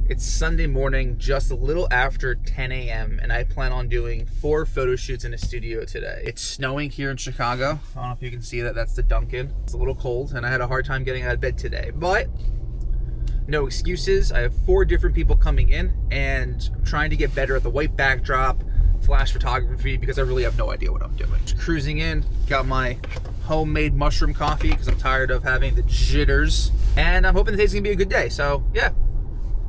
It's Sunday morning, just a little after 10 a.m., and I plan on doing 4 photo shoots in a studio today. It's snowing here in Chicago. I don't know if you can see that. That's the Dunkin'. It's a little cold, and I had a hard time getting out of bed today, but no excuses. I have 4 different people coming in, and I'm trying to get better at the white backdrop, flash photography, because I really have no idea what I'm doing. Just cruising in, got my homemade mushroom coffee because I'm tired of having the jitters, and I'm hoping the day's gonna be a good day. So yeah,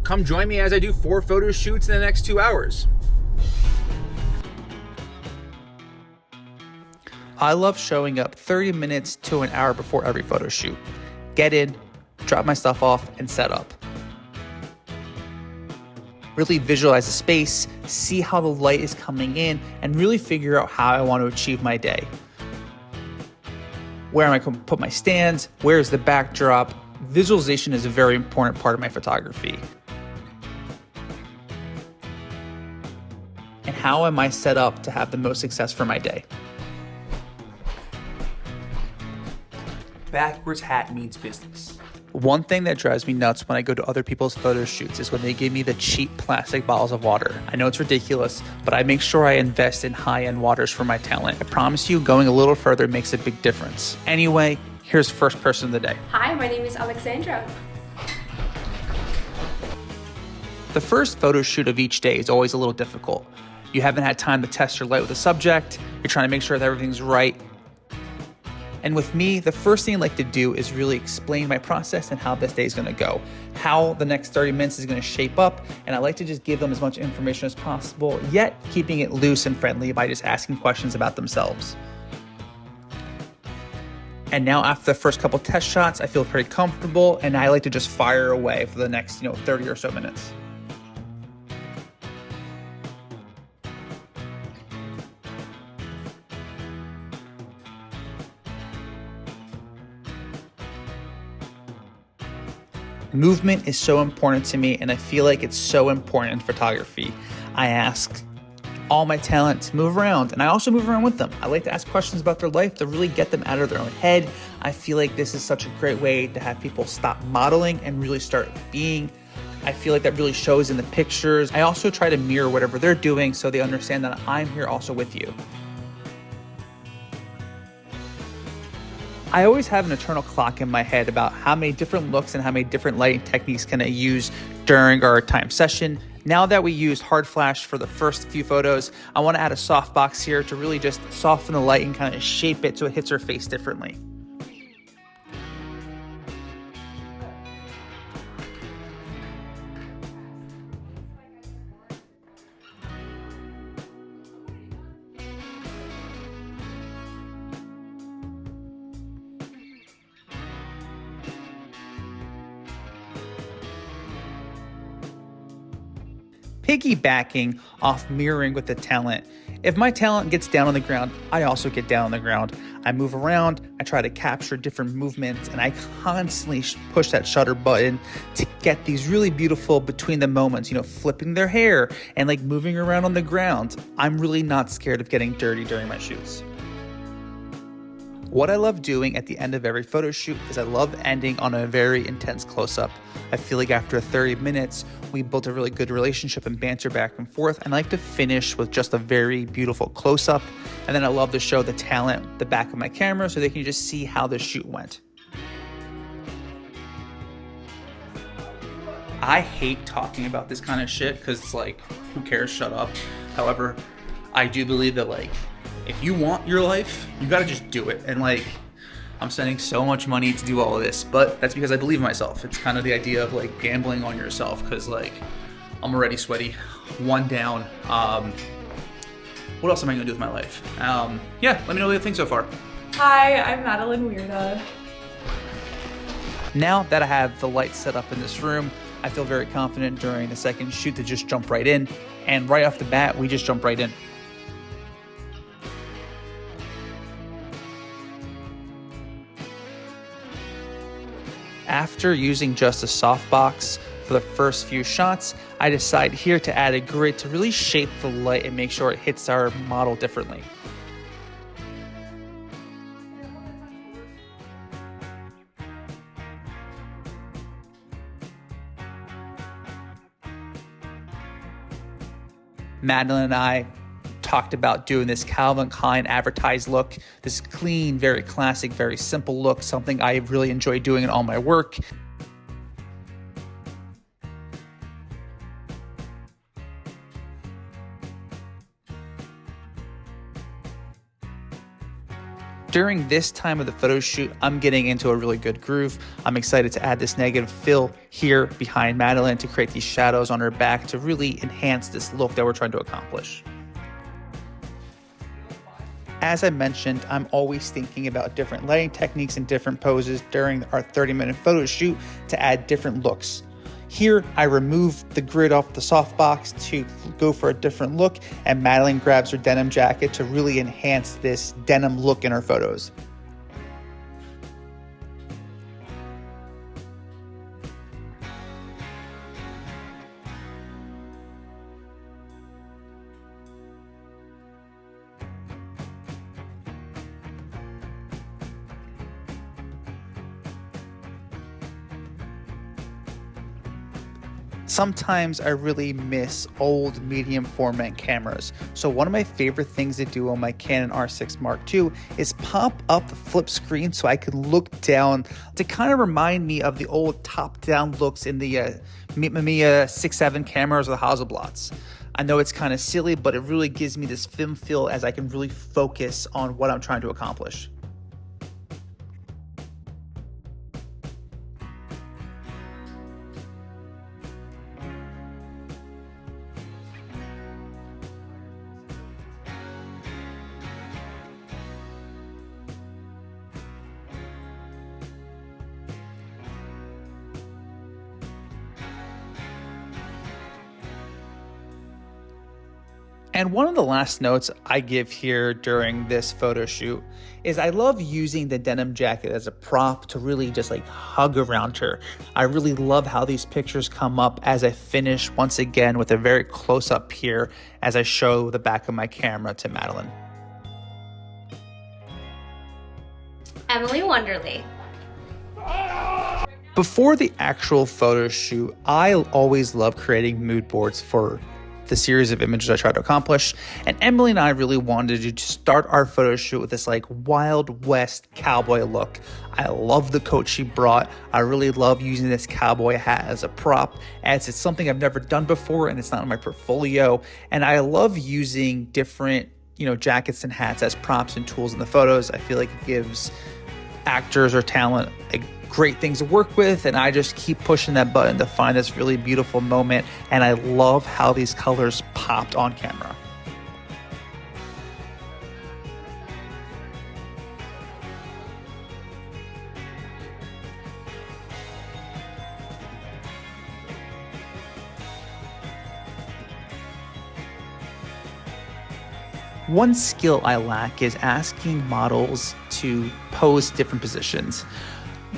come join me as I do 4 photo shoots in the next 2 hours. I love showing up 30 minutes to an hour before every photo shoot. Get in, drop my stuff off, and set up. Really visualize the space, see how the light is coming in, and really figure out how I want to achieve my day. Where am I going to put my stands? Where's the backdrop? Visualization is a very important part of my photography. And how am I set up to have the most success for my day? Backwards hat means business. One thing that drives me nuts when I go to other people's photo shoots is when they give me the cheap plastic bottles of water. I know it's ridiculous, but I make sure I invest in high-end waters for my talent. I promise you, going a little further makes a big difference. Anyway, here's first person of the day. Hi, my name is Alexandra. The first photo shoot of each day is always a little difficult. You haven't had time to test your light with the subject. You're trying to make sure that everything's right. And with me, the first thing I like to do is really explain my process and how this day is going to go, how the next 30 minutes is going to shape up. And I like to just give them as much information as possible, yet keeping it loose and friendly by just asking questions about themselves. And now after the first couple test shots, I feel pretty comfortable, and I like to just fire away for the next 30 or so minutes. Movement is so important to me, and I feel like it's so important in photography. I ask all my talent to move around, and I also move around with them. I like to ask questions about their life to really get them out of their own head. I feel like this is such a great way to have people stop modeling and really start being. I feel like that really shows in the pictures. I also try to mirror whatever they're doing so they understand that I'm here also with you. I always have an internal clock in my head about how many different looks and how many different lighting techniques can I use during our time session. Now that we used hard flash for the first few photos, I want to add a softbox here to really just soften the light and kind of shape it so it hits her face differently. Piggybacking off mirroring with the talent. If my talent gets down on the ground, I also get down on the ground. I move around, I try to capture different movements, and I constantly push that shutter button to get these really beautiful between the moments, flipping their hair and like moving around on the ground. I'm really not scared of getting dirty during my shoots. What I love doing at the end of every photo shoot is I love ending on a very intense close-up. I feel like after 30 minutes, we built a really good relationship and banter back and forth, and I like to finish with just a very beautiful close-up. And then I love to show the talent the back of my camera so they can just see how the shoot went. I hate talking about this kind of shit because it's like, who cares, shut up. However, I do believe that if you want your life, you gotta just do it. And I'm spending so much money to do all of this, but that's because I believe in myself. It's kind of the idea of gambling on yourself, because I'm already sweaty, one down. What else am I gonna do with my life? Yeah, let me know what you think so far. Hi, I'm Madelynn Wierda. Now that I have the lights set up in this room, I feel very confident during the second shoot to just jump right in. And right off the bat, we just jump right in. After using just a softbox for the first few shots, I decide here to add a grid to really shape the light and make sure it hits our model differently. Madelynn and I talked about doing this Calvin Klein advertised look, this clean, very classic, very simple look, something I really enjoy doing in all my work. During this time of the photo shoot, I'm getting into a really good groove. I'm excited to add this negative fill here behind Madelynn to create these shadows on her back to really enhance this look that we're trying to accomplish. As I mentioned, I'm always thinking about different lighting techniques and different poses during our 30-minute photo shoot to add different looks. Here, I remove the grid off the softbox to go for a different look, and Madelynn grabs her denim jacket to really enhance this denim look in her photos. Sometimes I really miss old medium format cameras. So one of my favorite things to do on my Canon R6 Mark II is pop up the flip screen so I can look down to kind of remind me of the old top-down looks in the Mamiya 6.7 cameras or the Hasselblads. I know it's kind of silly, but it really gives me this film feel as I can really focus on what I'm trying to accomplish. And one of the last notes I give here during this photo shoot is I love using the denim jacket as a prop to really just like hug around her. I really love how these pictures come up as I finish once again with a very close up here as I show the back of my camera to Madelynn. Emily Wunderle. Before the actual photo shoot, I always love creating mood boards for the series of images I try to accomplish. And Emily and I really wanted to start our photo shoot with this like Wild West cowboy look. I love the coat she brought. I really love using this cowboy hat as a prop, as it's something I've never done before and it's not in my portfolio. And I love using different, jackets and hats as props and tools in the photos. I feel like it gives actors or talent great things to work with, and I just keep pushing that button to find this really beautiful moment, and I love how these colors popped on camera. One skill I lack is asking models to pose different positions.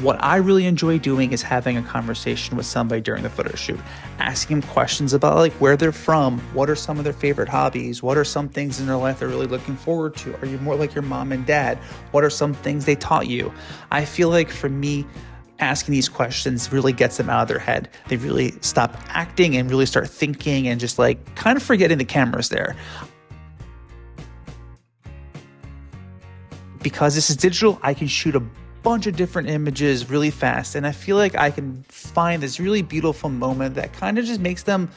What I really enjoy doing is having a conversation with somebody during the photo shoot, asking them questions about like where they're from, what are some of their favorite hobbies, what are some things in their life they're really looking forward to, are you more like your mom and dad, what are some things they taught you. I feel like for me, asking these questions really gets them out of their head. They really stop acting and really start thinking and just like kind of forgetting the camera's there. Because this is digital, I can shoot a bunch of different images really fast, and I feel like I can find this really beautiful moment that kind of just makes them,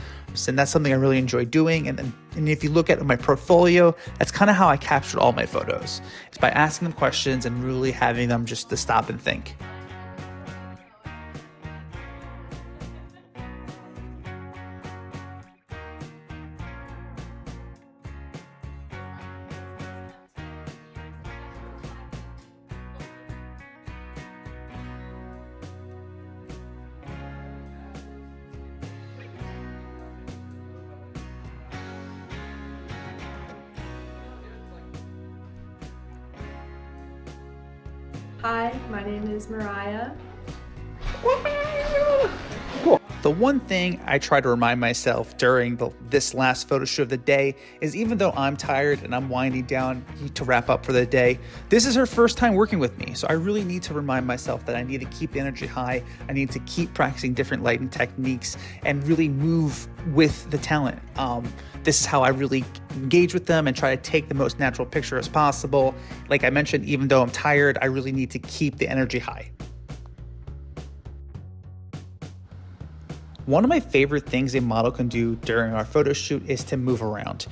and that's something I really enjoy doing. And if you look at my portfolio, that's kind of how I captured all my photos. It's by asking them questions and really having them just to stop and think. Hi, my name is Mariah. Cool. The one thing I try to remind myself during this last photo shoot of the day is even though I'm tired and I'm winding down to wrap up for the day, this is her first time working with me. So I really need to remind myself that I need to keep the energy high. I need to keep practicing different lighting techniques and really move with the talent. This is how I really engage with them and try to take the most natural picture as possible. Like I mentioned, even though I'm tired, I really need to keep the energy high. One of my favorite things a model can do during our photo shoot is to move around.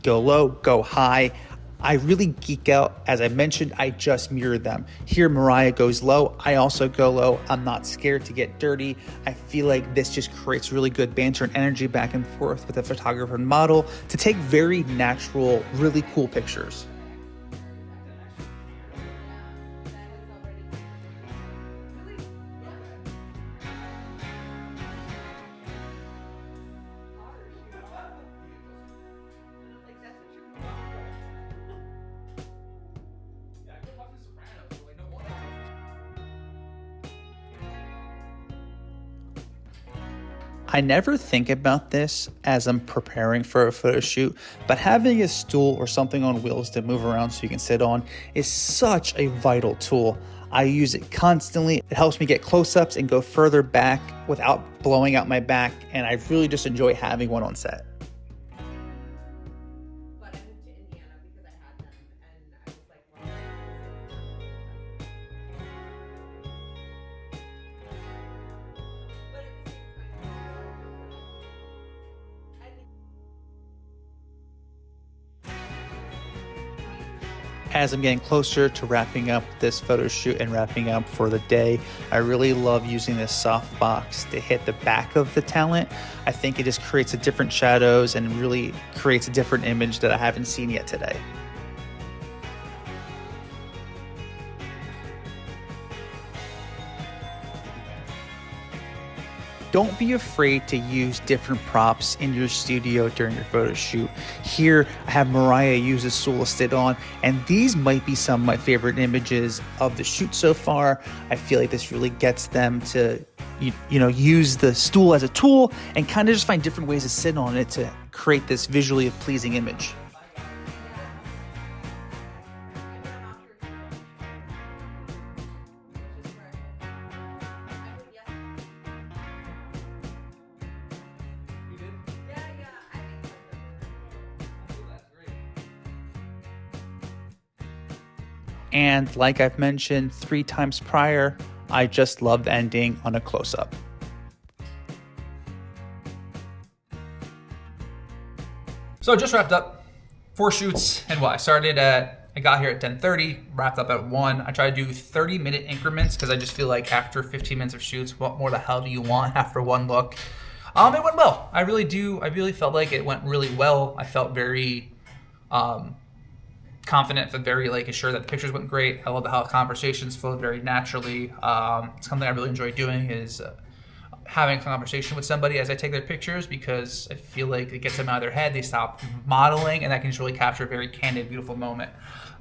Go low, go high. I really geek out. As I mentioned, I just mirrored them. Here, Mariah goes low. I also go low. I'm not scared to get dirty. I feel like this just creates really good banter and energy back and forth with the photographer and model to take very natural, really cool pictures. I never think about this as I'm preparing for a photo shoot, but having a stool or something on wheels to move around so you can sit on is such a vital tool. I use it constantly. It helps me get close-ups and go further back without blowing out my back, and I really just enjoy having one on set. As I'm getting closer to wrapping up this photo shoot and wrapping up for the day, I really love using this soft box to hit the back of the talent. I think it just creates a different shadows and really creates a different image that I haven't seen yet today. Don't be afraid to use different props in your studio during your photo shoot. Here, I have Mariah use a stool to sit on, and these might be some of my favorite images of the shoot so far. I feel like this really gets them to, use the stool as a tool and kind of just find different ways to sit on it to create this visually pleasing image. And like I've mentioned 3 times prior, I just love ending on a close-up. So I just wrapped up 4 shoots, and I got here at 10:30, wrapped up at 1. I try to do 30-minute increments because I just feel like after 15 minutes of shoots, what more the hell do you want after one look? It went well. I really felt like it went really well. I felt very confident, but very assured that the pictures went great. I love how conversations flowed very naturally. Something I really enjoy doing is having a conversation with somebody as I take their pictures, because I feel like it gets them out of their head. They stop modeling, and that can just really capture a very candid, beautiful moment.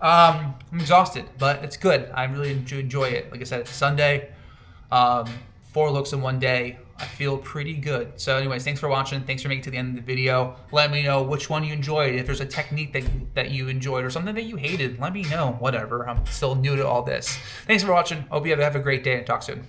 I'm exhausted, but it's good. I really enjoy it. Like I said, it's Sunday. 4 looks in one day. I feel pretty good. So anyways, thanks for watching. Thanks for making it to the end of the video. Let me know which one you enjoyed. If there's a technique that you enjoyed or something that you hated, let me know. Whatever. I'm still new to all this. Thanks for watching. Hope you have a great day and talk soon.